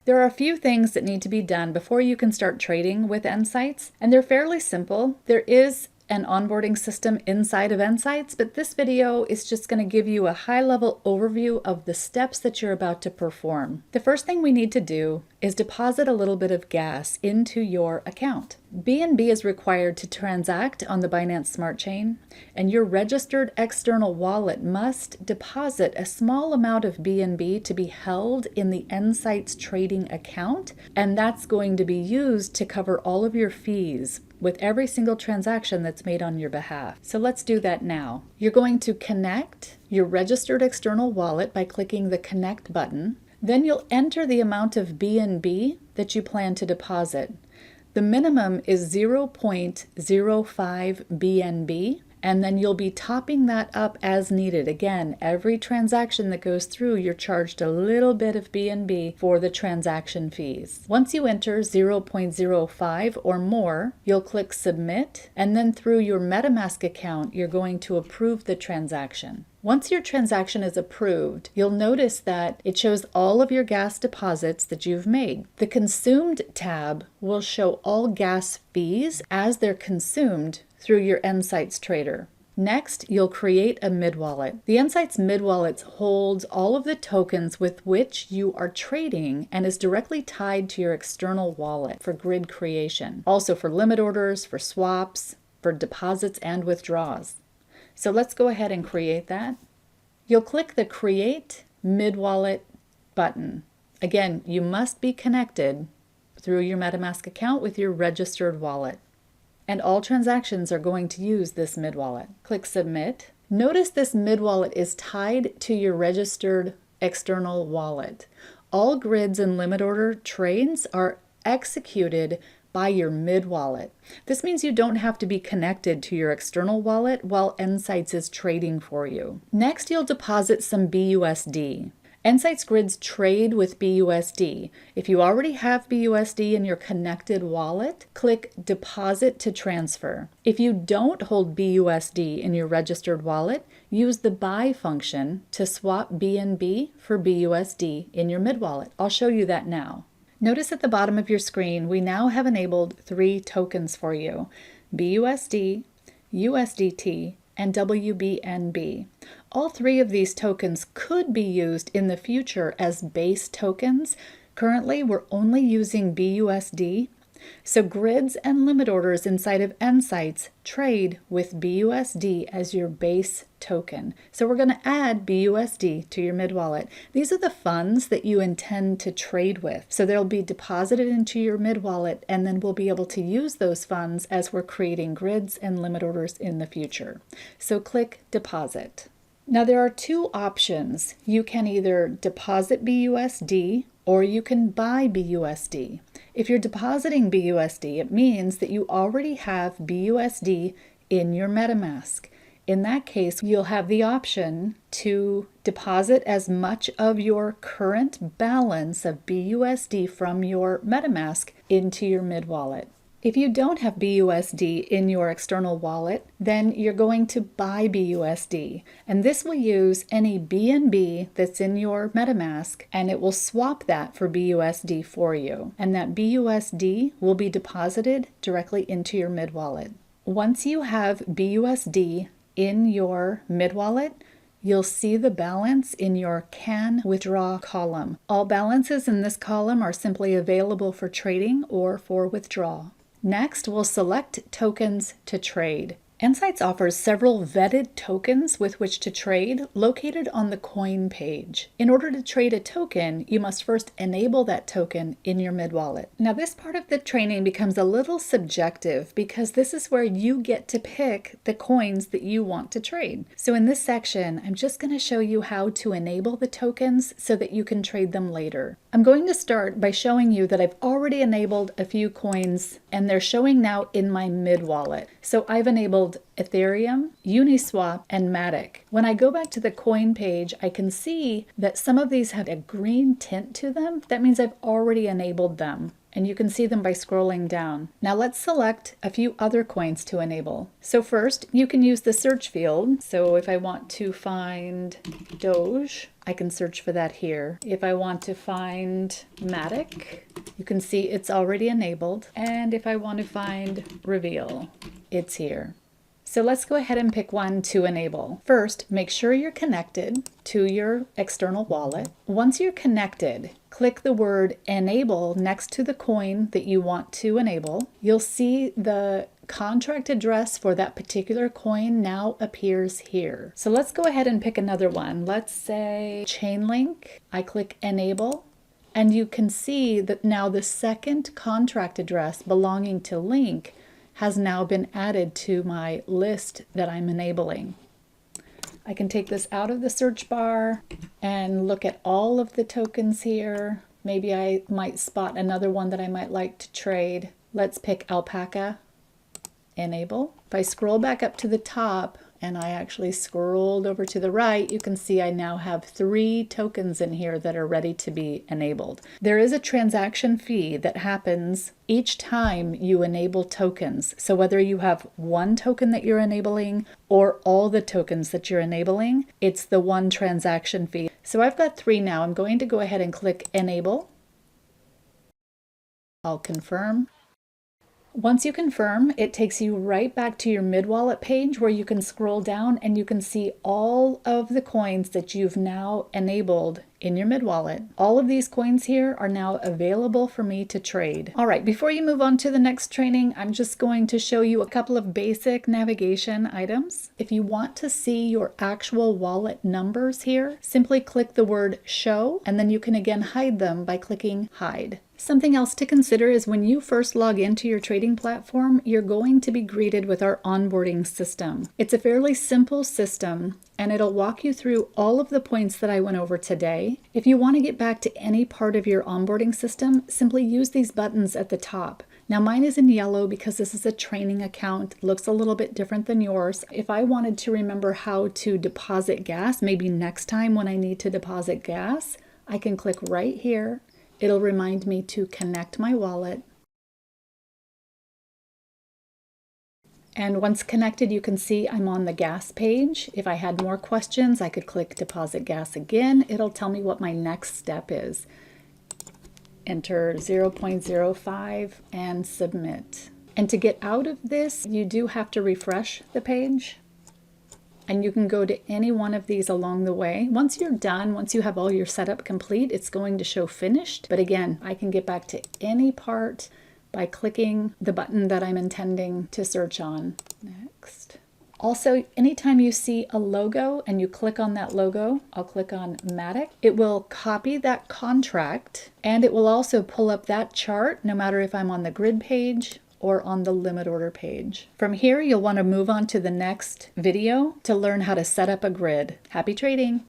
There are a few things that need to be done before you can start trading with nSights, and they're fairly simple. There is an onboarding system inside of nSights, but this video is just going to give you a high-level overview of the steps that you're about to perform. The first thing we need to do is deposit a little bit of gas into your account. BNB is required to transact on the Binance Smart Chain, and your registered external wallet must deposit a small amount of BNB to be held in the nSights trading account, and that's going to be used to cover all of your fees with every single transaction that's made on your behalf. So let's do that now. You're going to connect your registered external wallet by clicking the Connect button. Then you'll enter the amount of BNB that you plan to deposit. The minimum is 0.05 BNB, and then you'll be topping that up as needed. Again, every transaction that goes through, you're charged a little bit of BNB for the transaction fees. Once you enter 0.05 or more, you'll click Submit, and then through your MetaMask account, you're going to approve the transaction. Once your transaction is approved, you'll notice that it shows all of your gas deposits that you've made. The Consumed tab will show all gas fees as they're consumed through your nSights Trader. Next, you'll create a mid-wallet. The nSights mid-wallet holds all of the tokens with which you are trading and is directly tied to your external wallet for grid creation. Also for limit orders, for swaps, for deposits and withdrawals. So let's go ahead and create that. You'll click the Create Mid-Wallet button. Again, you must be connected through your MetaMask account with your registered wallet. And all transactions are going to use this mid-wallet. Click Submit. Notice this mid-wallet is tied to your registered external wallet. All grids and limit order trades are executed by your mid-wallet. This means you don't have to be connected to your external wallet while nSights is trading for you. Next, you'll deposit some BUSD. nSights grids trade with BUSD. If you already have BUSD in your connected wallet, click Deposit to Transfer. If you don't hold BUSD in your registered wallet, use the Buy function to swap BNB for BUSD in your mid-wallet. I'll show you that now. Notice at the bottom of your screen, we now have enabled 3 tokens for you: BUSD, USDT, and WBNB. All 3 of these tokens could be used in the future as base tokens. Currently, we're only using BUSD. So grids and limit orders inside of nSights trade with BUSD as your base token. So we're going to add BUSD to your mid-wallet. These are the funds that you intend to trade with. So they'll be deposited into your mid-wallet, and then we'll be able to use those funds as we're creating grids and limit orders in the future. So click Deposit. Now there are 2 options. You can either deposit BUSD or you can buy BUSD. If you're depositing BUSD, it means that you already have BUSD in your MetaMask. In that case, you'll have the option to deposit as much of your current balance of BUSD from your MetaMask into your mid-wallet. If you don't have BUSD in your external wallet, then you're going to buy BUSD. And this will use any BNB that's in your MetaMask, and it will swap that for BUSD for you. And that BUSD will be deposited directly into your mid-wallet. Once you have BUSD in your mid-wallet, you'll see the balance in your Can Withdraw column. All balances in this column are simply available for trading or for withdrawal. Next, we'll select Tokens to Trade. nSights offers several vetted tokens with which to trade located on the coin page. In order to trade a token, you must first enable that token in your mid-wallet. Now this part of the training becomes a little subjective because this is where you get to pick the coins that you want to trade. So in this section, I'm just going to show you how to enable the tokens so that you can trade them later. I'm going to start by showing you that I've already enabled a few coins and they're showing now in my mid-wallet. So I've enabled Ethereum, Uniswap, and Matic. When I go back to the coin page, I can see that some of these have a green tint to them. That means I've already enabled them. and you can see them by scrolling down. Now let's select a few other coins to enable. So first, you can use the search field. So if I want to find Doge, I can search for that here. If I want to find Matic, you can see it's already enabled. And if I want to find Reveal, it's here. So let's go ahead and pick one to enable. First, make sure you're connected to your external wallet. Once you're connected, click the word enable next to the coin that you want to enable. You'll see the contract address for that particular coin now appears here. So let's go ahead and pick another one. Let's say Chainlink. I click enable, and you can see that now the second contract address belonging to Link has now been added to my list that I'm enabling. I can take this out of the search bar and look at all of the tokens here. Maybe I might spot another one that I might like to trade. Let's pick Alpaca, enable. If I scroll back up to the top, and I actually scrolled over to the right, you can see I now have 3 tokens in here that are ready to be enabled. There is a transaction fee that happens each time you enable tokens. So whether you have one token that you're enabling or all the tokens that you're enabling, it's the one transaction fee. So I've got 3 now. I'm going to go ahead and click enable. I'll confirm. Once you confirm, it takes you right back to your mid-wallet page where you can scroll down and you can see all of the coins that you've now enabled in your mid-wallet. All of these coins here are now available for me to trade. All right, before you move on to the next training, I'm just going to show you a couple of basic navigation items. If you want to see your actual wallet numbers here, simply click the word show, and then you can again hide them by clicking hide. Something else to consider is when you first log into your trading platform, you're going to be greeted with our onboarding system. It's a fairly simple system, and it'll walk you through all of the points that I went over today. If you want to get back to any part of your onboarding system, simply use these buttons at the top. Now mine is in yellow because this is a training account. It looks a little bit different than yours. If I wanted to remember how to deposit gas, maybe next time when I need to deposit gas, I can click right here. It'll remind me to connect my wallet. And once connected, you can see I'm on the gas page. If I had more questions, I could click deposit gas again. It'll tell me what my next step is. Enter 0.05 and submit. And to get out of this, you do have to refresh the page. And you can go to any one of these along the way. Once you're done, once you have all your setup complete, it's going to show finished. But again, I can get back to any part by clicking the button that I'm intending to search on. Next. Also, anytime you see a logo and you click on that logo, I'll click on Matic, it will copy that contract, and it will also pull up that chart no matter if I'm on the grid page or on the limit order page. From here, you'll want to move on to the next video to learn how to set up a grid. Happy trading!